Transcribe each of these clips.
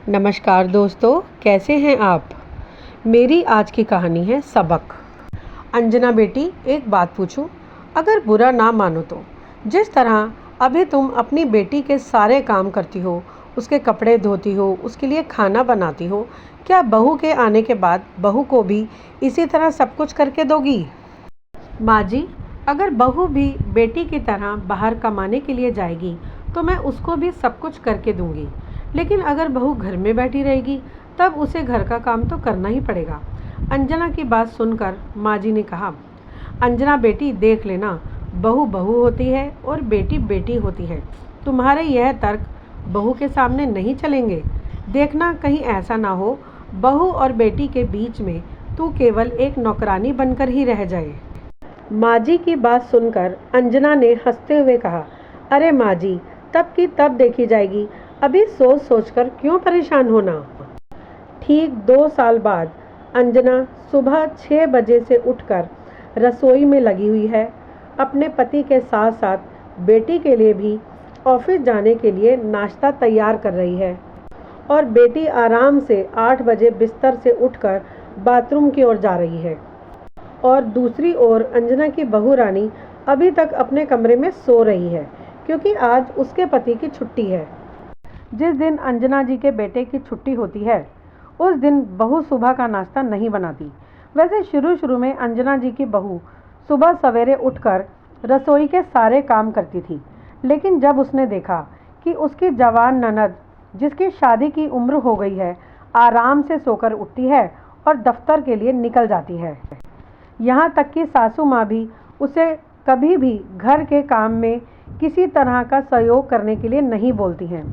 नमस्कार दोस्तों, कैसे हैं आप। मेरी आज की कहानी है सबक। अंजना बेटी, एक बात पूछूं, अगर बुरा ना मानो तो जिस तरह अभी तुम अपनी बेटी के सारे काम करती हो, उसके कपड़े धोती हो, उसके लिए खाना बनाती हो, क्या बहू के आने के बाद बहू को भी इसी तरह सब कुछ करके दोगी। माँ जी, अगर बहू भी बेटी की तरह बाहर कमाने के लिए जाएगी तो मैं उसको भी सब कुछ करके दूंगी, लेकिन अगर बहू घर में बैठी रहेगी तब उसे घर का काम तो करना ही पड़ेगा। अंजना की बात सुनकर माँ जी ने कहा, अंजना बेटी, देख लेना, बहू बहू होती है और बेटी बेटी होती है। तुम्हारे यह तर्क बहू के सामने नहीं चलेंगे। देखना कहीं ऐसा ना हो बहू और बेटी के बीच में तू केवल एक नौकरानी बनकर ही रह जाए। माँ जी की बात सुनकर अंजना ने हंसते हुए कहा, अरे माँ जी, तब की तब देखी जाएगी, अभी सोच सोच कर क्यों परेशान होना। ठीक 2 साल बाद अंजना सुबह 6 बजे से उठकर रसोई में लगी हुई है। अपने पति के साथ साथ बेटी के लिए भी ऑफिस जाने के लिए नाश्ता तैयार कर रही है और बेटी आराम से 8 बजे बिस्तर से उठकर बाथरूम की ओर जा रही है। और दूसरी ओर अंजना की बहू रानी अभी तक अपने कमरे में सो रही है, क्योंकि आज उसके पति की छुट्टी है। जिस दिन अंजना जी के बेटे की छुट्टी होती है उस दिन बहू सुबह का नाश्ता नहीं बनाती। वैसे शुरू में अंजना जी की बहू सुबह सवेरे उठकर रसोई के सारे काम करती थी, लेकिन जब उसने देखा कि उसकी जवान ननद, जिसकी शादी की उम्र हो गई है, आराम से सोकर उठती है और दफ्तर के लिए निकल जाती है, यहाँ तक कि सासू माँ भी उसे कभी भी घर के काम में किसी तरह का सहयोग करने के लिए नहीं बोलती हैं।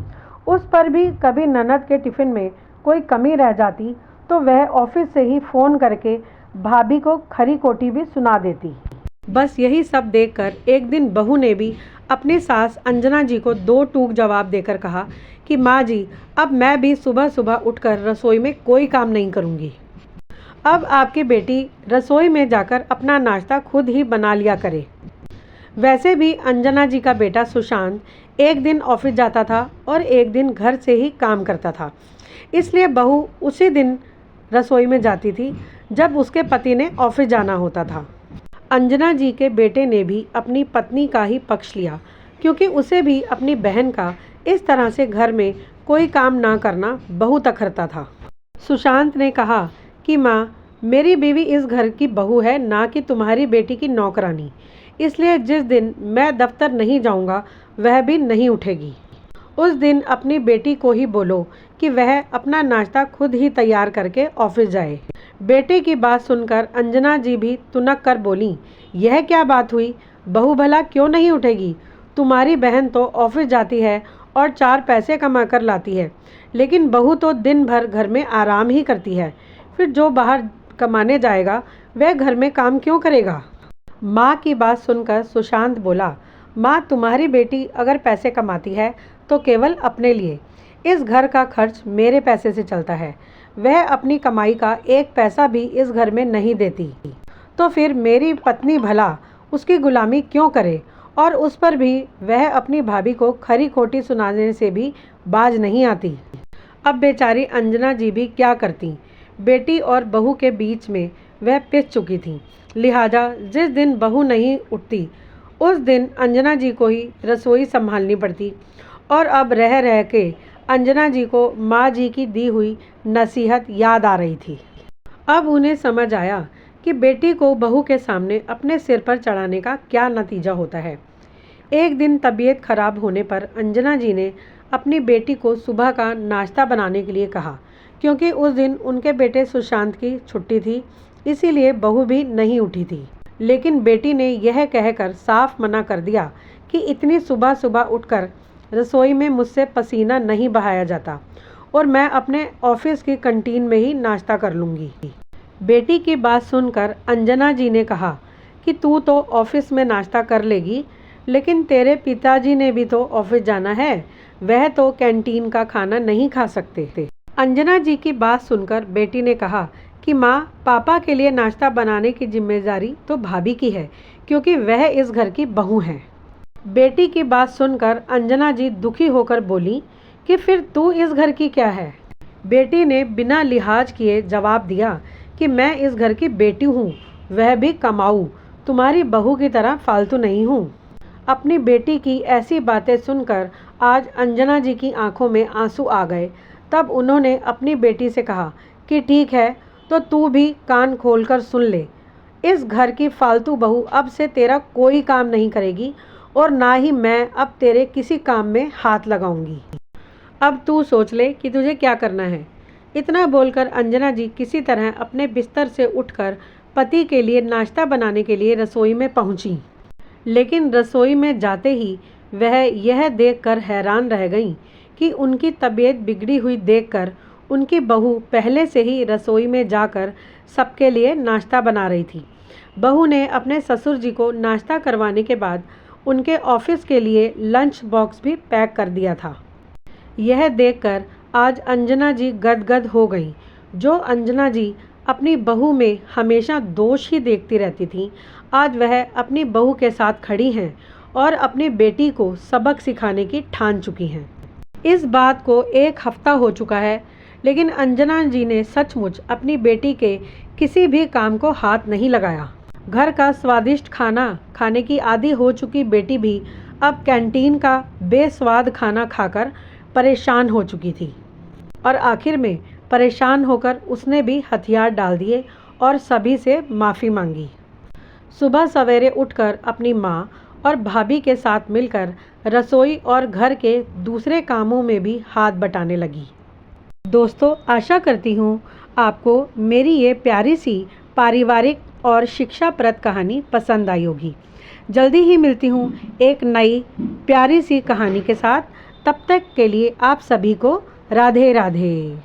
उस पर भी कभी ननद के टिफ़िन में कोई कमी रह जाती तो वह ऑफिस से ही फ़ोन करके भाभी को खरी खोटी भी सुना देती। बस यही सब देखकर एक दिन बहू ने भी अपनी सास अंजना जी को 2 टूक जवाब देकर कहा कि माँ जी, अब मैं भी सुबह सुबह उठकर रसोई में कोई काम नहीं करूँगी। अब आपकी बेटी रसोई में जाकर अपना नाश्ता खुद ही बना लिया करे। वैसे भी अंजना जी का बेटा सुशांत एक दिन ऑफिस जाता था और एक दिन घर से ही काम करता था, इसलिए बहू उसी दिन रसोई में जाती थी जब उसके पति ने ऑफिस जाना होता था। अंजना जी के बेटे ने भी अपनी पत्नी का ही पक्ष लिया, क्योंकि उसे भी अपनी बहन का इस तरह से घर में कोई काम ना करना बहुत अखरता था। सुशांत ने कहा कि माँ, मेरी बीवी इस घर की बहू है, ना कि तुम्हारी बेटी की नौकरानी, इसलिए जिस दिन मैं दफ्तर नहीं जाऊँगा वह भी नहीं उठेगी। उस दिन अपनी बेटी को ही बोलो कि वह अपना नाश्ता खुद ही तैयार करके ऑफिस जाए। बेटे की बात सुनकर अंजना जी भी तुनक कर बोली, यह क्या बात हुई, बहू भला क्यों नहीं उठेगी। तुम्हारी बहन तो ऑफिस जाती है और 4 पैसे कमा कर लाती है, लेकिन बहू तो दिन भर घर में आराम ही करती है। फिर जो बाहर कमाने जाएगा वह घर में काम क्यों करेगा। माँ की बात सुनकर सुशांत बोला, माँ, तुम्हारी बेटी अगर पैसे कमाती है तो केवल अपने लिए। इस घर का खर्च मेरे पैसे से चलता है। वह अपनी कमाई का 1 पैसा भी इस घर में नहीं देती, तो फिर मेरी पत्नी भला उसकी गुलामी क्यों करे। और उस पर भी वह अपनी भाभी को खरी खोटी सुनाने से भी बाज नहीं आती। अब बेचारी अंजना जी भी क्या करती। बेटी और बहू के बीच में वह पिस चुकी थी, लिहाजा जिस दिन बहू नहीं उठती उस दिन अंजना जी को ही रसोई संभालनी पड़ती। और अब रह रह के अंजना जी को माँ जी की दी हुई नसीहत याद आ रही थी। अब उन्हें समझ आया कि बेटी को बहू के सामने अपने सिर पर चढ़ाने का क्या नतीजा होता है। एक दिन तबीयत खराब होने पर अंजना जी ने अपनी बेटी को सुबह का नाश्ता बनाने के लिए कहा, क्योंकि उस दिन उनके बेटे सुशांत की छुट्टी थी, इसीलिए बहू भी नहीं उठी थी। लेकिन बेटी ने यह कहकर साफ मना कर दिया कि इतनी सुबह सुबह उठकर रसोई में मुझसे पसीना नहीं बहाया जाता और मैं अपने ऑफिस की कैंटीन में ही नाश्ता कर लूँगी। बेटी की बात सुनकर अंजना जी ने कहा कि तू तो ऑफिस में नाश्ता कर लेगी, लेकिन तेरे पिताजी ने भी तो ऑफिस जाना है, वह तो कैंटीन का खाना नहीं खा सकते थे। अंजना जी की बात सुनकर बेटी ने कहा कि माँ, पापा के लिए नाश्ता बनाने की जिम्मेदारी तो भाभी की है, क्योंकि वह इस घर की बहू हैं। बेटी की बात सुनकर अंजना जी दुखी होकर बोली कि फिर तू इस घर की क्या है। बेटी ने बिना लिहाज किए जवाब दिया कि मैं इस घर की बेटी हूँ, वह भी कमाऊ, तुम्हारी बहू की तरह फालतू नहीं हूँ। अपनी बेटी की ऐसी बातें सुनकर आज अंजना जी की आंखों में आंसू आ गए। तब उन्होंने अपनी बेटी से कहा कि ठीक है, तो तू भी कान खोलकर सुन ले। इस घर की फालतू बहू अब से तेरा कोई काम नहीं करेगी और ना ही मैं अब तेरे किसी काम में हाथ लगाऊंगी। अब तू सोच ले कि तुझे क्या करना है। इतना बोलकर अंजना जी किसी तरह अपने बिस्तर से उठकर पति के लिए नाश्ता बनाने के लिए रसोई में पहुंची। लेकिन रसोई में जाते ही वह यह देखकर हैरान रह गईं कि उनकी तबीयत बिगड़ी हुई देखकर उनकी बहू पहले से ही रसोई में जाकर सबके लिए नाश्ता बना रही थी। बहू ने अपने ससुर जी को नाश्ता करवाने के बाद उनके ऑफिस के लिए लंच बॉक्स भी पैक कर दिया था। यह देखकर आज अंजना जी गदगद हो गईं। जो अंजना जी अपनी बहू में हमेशा दोष ही देखती रहती थीं, आज वह अपनी बहू के साथ खड़ी हैं और अपनी बेटी को सबक सिखाने की ठान चुकी हैं। इस बात को 1 हफ्ता हो चुका है, लेकिन अंजना जी ने सचमुच अपनी बेटी के किसी भी काम को हाथ नहीं लगाया। घर का स्वादिष्ट खाना खाने की आदी हो चुकी बेटी भी अब कैंटीन का बेस्वाद खाना खाकर परेशान हो चुकी थी और आखिर में परेशान होकर उसने भी हथियार डाल दिए और सभी से माफ़ी मांगी। सुबह सवेरे उठकर अपनी माँ और भाभी के साथ मिलकर रसोई और घर के दूसरे कामों में भी हाथ बटाने लगी। दोस्तों, आशा करती हूँ आपको मेरी ये प्यारी सी पारिवारिक और शिक्षाप्रद कहानी पसंद आई होगी। जल्दी ही मिलती हूँ एक नई प्यारी सी कहानी के साथ। तब तक के लिए आप सभी को राधे राधे।